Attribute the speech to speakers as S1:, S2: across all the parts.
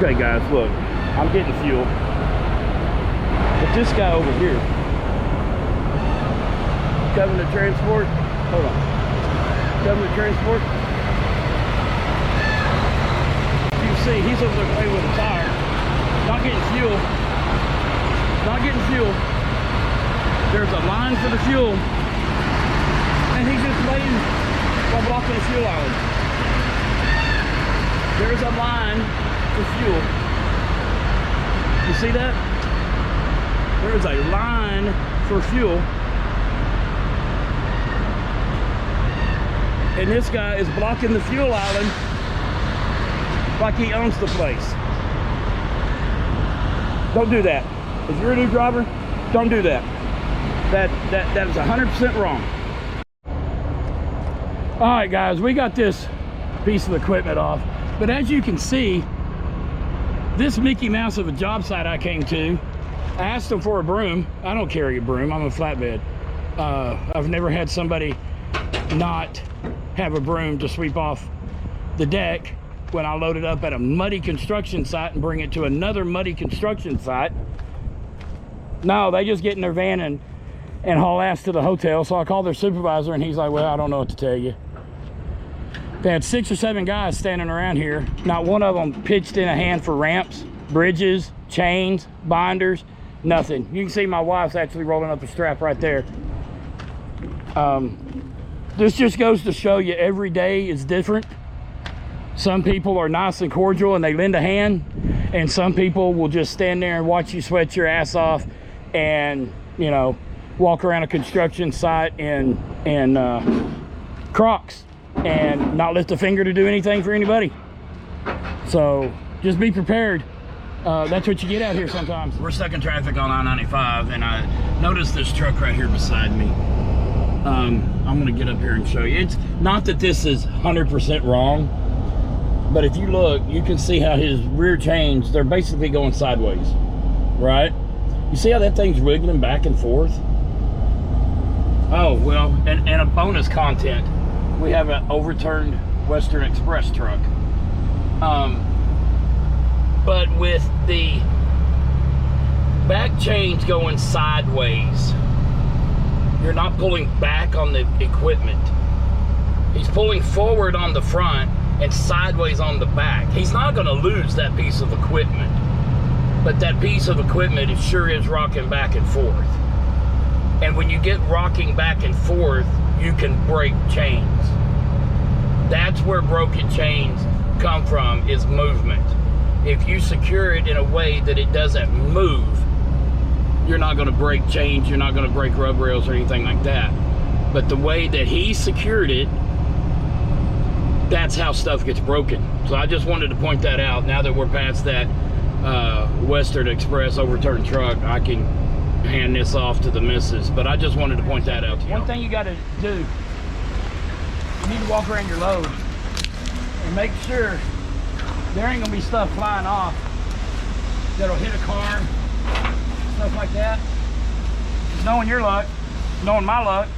S1: Okay guys, look, I'm getting fuel. But this guy over here, Covenant Transport, hold on. Covenant Transport. You can see he's over there playing with a tire. Not getting fuel. Not getting fuel. There's a line for the fuel. And he's just waiting while blocking the fuel island. There's a line for fuel. You see that? There is a line for fuel. And this guy is blocking the fuel island like he owns the place. Don't do that. If you're a new driver, don't do that. That is 100% wrong. All right, guys, we got this piece of equipment off. But as you can see, this Mickey Mouse of a job site I came to, I asked them for a broom. I don't carry a broom, I'm a flatbed. I've never had somebody not have a broom to sweep off the deck when I load it up at a muddy construction site and bring it to another muddy construction site. No, they just get in their van and haul ass to the hotel. So I called their supervisor and he's like, well, I don't know what to tell you. They had 6 or 7 guys standing around here. Not one of them pitched in a hand for ramps, bridges, chains, binders, nothing. You can see my wife's actually rolling up a strap right there. This just goes to show you every day is different. Some people are nice and cordial and they lend a hand, and some people will just stand there and watch you sweat your ass off and, you know, walk around a construction site in Crocs and not lift a finger to do anything for anybody. So just be prepared. That's what you get out here sometimes. We're stuck in traffic on I-95 and I noticed this truck right here beside me. I'm gonna get up here and show you. It's not that this is 100% wrong, but if you look, you can see how his rear chains, they're basically going sideways, right? You see how that thing's wiggling back and forth? Oh, well, and a bonus content, we have an overturned Western Express truck. But with the back chains going sideways, you're not pulling back on the equipment. He's pulling forward on the front and sideways on the back. He's not gonna lose that piece of equipment, but that piece of equipment, it sure is rocking back and forth. And when you get rocking back and forth, you can break chains. That's where broken chains come from, is movement. If you secure it in a way that it doesn't move, you're not gonna break chains, you're not gonna break rub rails or anything like that. But the way that he secured it, that's how stuff gets broken. So I just wanted to point that out. Now that we're past that Western Express overturned truck, I can hand this off to the missus. But I just wanted to point that out to you. One thing you gotta do, you need to walk around your load and make sure there ain't gonna be stuff flying off that'll hit a car, stuff like that. Just knowing your luck, knowing my luck,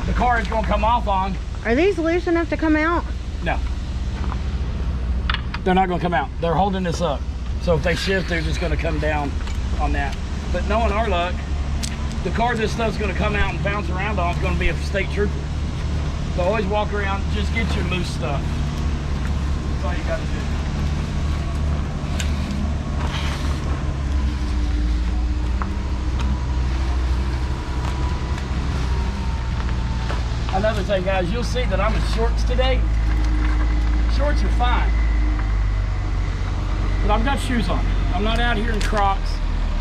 S1: the car is gonna come off on.
S2: Are these loose enough to come out?
S1: No. They're not gonna come out. They're holding this up. So if they shift, they're just gonna come down on that. But knowing our luck, the car this stuff's gonna come out and bounce around on is gonna be a state trooper. So always walk around, just get your loose stuff. That's all you gotta do. Another thing, guys, you'll see that I'm in shorts today. Shorts are fine, but I've got shoes on. I'm not out here in Crocs,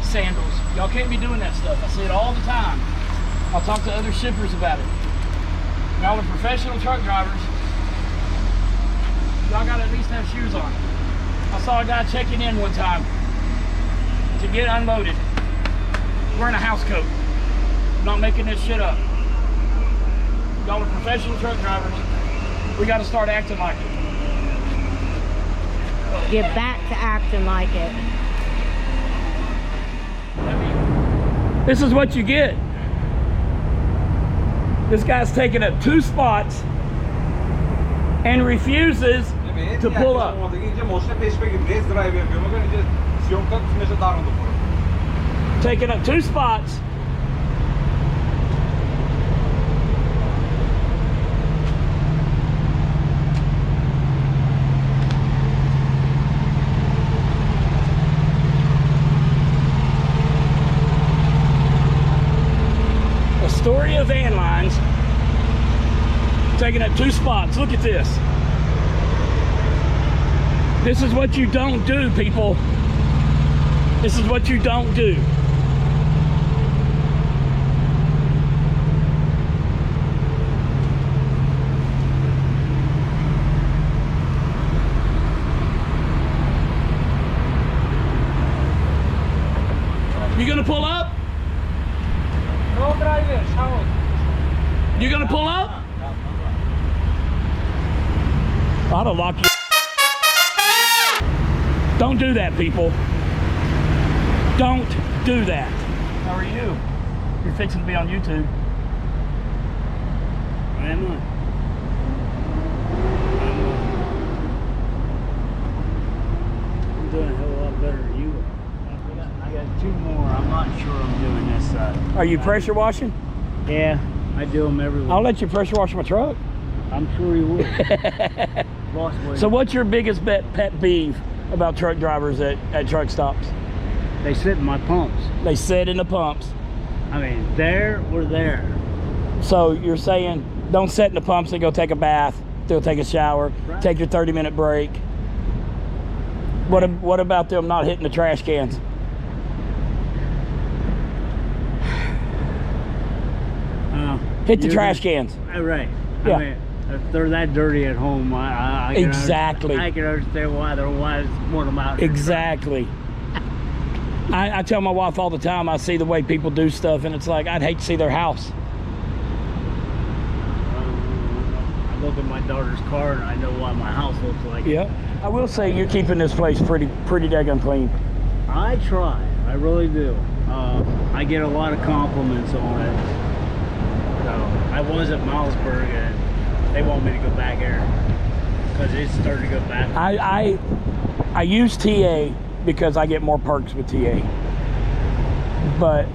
S1: sandals. Y'all can't be doing that stuff. I see it all the time. I'll talk to other shippers about it. Y'all are professional truck drivers. Y'all gotta at least have shoes on. I saw a guy checking in one time to get unloaded, wearing a house coat. I'm not making this shit up. Y'all are professional truck drivers. We got to start acting like it.
S2: Get back to acting like it.
S1: This is what you get. This guy's taking up 2 spots and refuses to pull up. Taking up 2 spots. Astoria Van Lines taking up 2 spots. Look at this. This is what you don't do, people. This is what you don't do. You gonna pull up?
S3: No driver, shout.
S1: You gonna pull up? I'll lock you. Don't do that, people. Don't do that. How are you? You're fixing to be on YouTube.
S3: Am I? I'm doing a hell of a lot better than you are. I got 2 more. I'm not sure I'm doing this side.
S1: Are you pressure washing?
S3: Yeah, I do them everywhere.
S1: I'll let you pressure wash my truck.
S3: I'm sure you would. Boss way.
S1: So what's your biggest pet peeve about truck drivers at truck stops?
S3: They sit in my pumps.
S1: They sit in the pumps.
S3: I mean, there or there.
S1: So you're saying don't sit in the pumps and go take a bath, go take a shower,
S3: Right.
S1: take your 30-minute break. What about them not hitting the trash cans? Hit the
S3: You're
S1: trash
S3: gonna-
S1: cans.
S3: Right.
S1: Yeah.
S3: I mean, if they're that dirty at home, I can
S1: Exactly.
S3: I can understand why they want them out here.
S1: Exactly. I tell my wife all the time, I see the way people do stuff, and it's like, I'd hate to see their house.
S3: I look at my daughter's car and I know why my house looks like it.
S1: Yeah. I will say you're keeping this place pretty daggone clean.
S3: I try. I really do. I get a lot of compliments on it. So, I was at Milesburg and they want me to go back there because it's starting to go back.
S1: I use TA because I get more perks with TA. But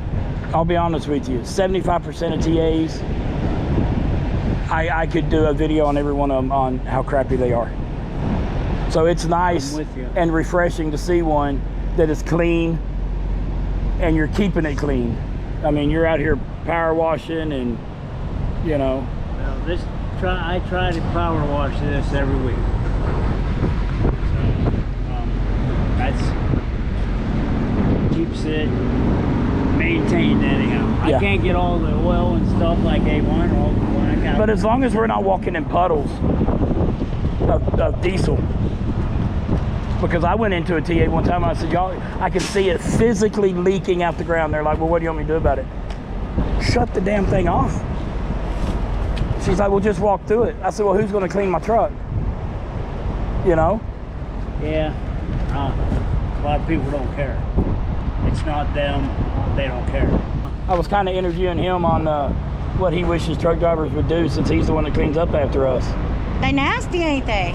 S1: I'll be honest with you, 75% of TAs, I could do a video on every one of them on how crappy they are. So it's nice
S3: I'm with you.
S1: and refreshing to see one that is clean and you're keeping it clean. I mean, you're out here power washing and, you know.
S3: Well, I try to power wash this every week. So, that's keeps it maintained anyhow.
S1: Yeah.
S3: I can't get all the oil and stuff like A1 or all the black out.
S1: But as long as we're not walking in puddles of diesel. Because I went into a TA one time and I said, y'all, I can see it physically leaking out the ground. They're like, well, what do you want me to do about it? Shut the damn thing off. She's like, well, just walk through it. I said, well, who's going to clean my truck? You know?
S3: Yeah, a lot of people don't care. It's not them, they don't care.
S1: I was kind of interviewing him on what he wishes truck drivers would do since he's the one that cleans up after us.
S2: They nasty, ain't they?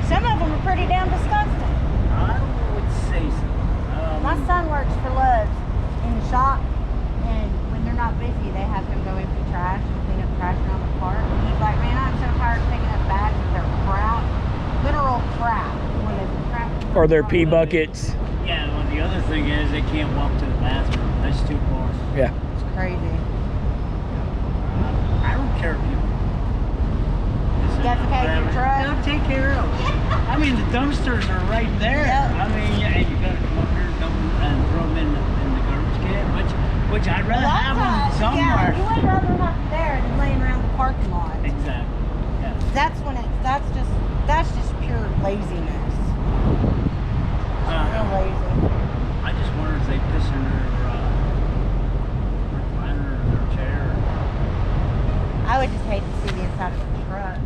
S2: Some of them are pretty damn disgusting.
S3: I would say so.
S2: My son works for Love's in the shop, and when they're not busy, they have him go empty trash and clean up trash around the park. And he's like, man, I'm so tired of picking up bags of their crap, literal crap. When it's crap.
S1: Or their pee buckets.
S3: Yeah, well, the other thing is they can't walk to the bathroom. That's too far.
S1: Yeah.
S2: It's crazy.
S3: I don't care if you
S2: Defecate your truck.
S3: They'll take care of it. I mean, the dumpsters are right there.
S2: Yep.
S3: I mean, yeah, you gotta come up here and dump them and throw them in the garbage can, which I'd rather have them somewhere.
S2: Yeah, you would rather have them there than laying around the parking lot.
S3: Exactly. Yeah.
S2: That's just pure laziness. Real lazy.
S3: I just wonder if they piss in their recliner or their chair.
S2: I would just hate to see the inside of a truck.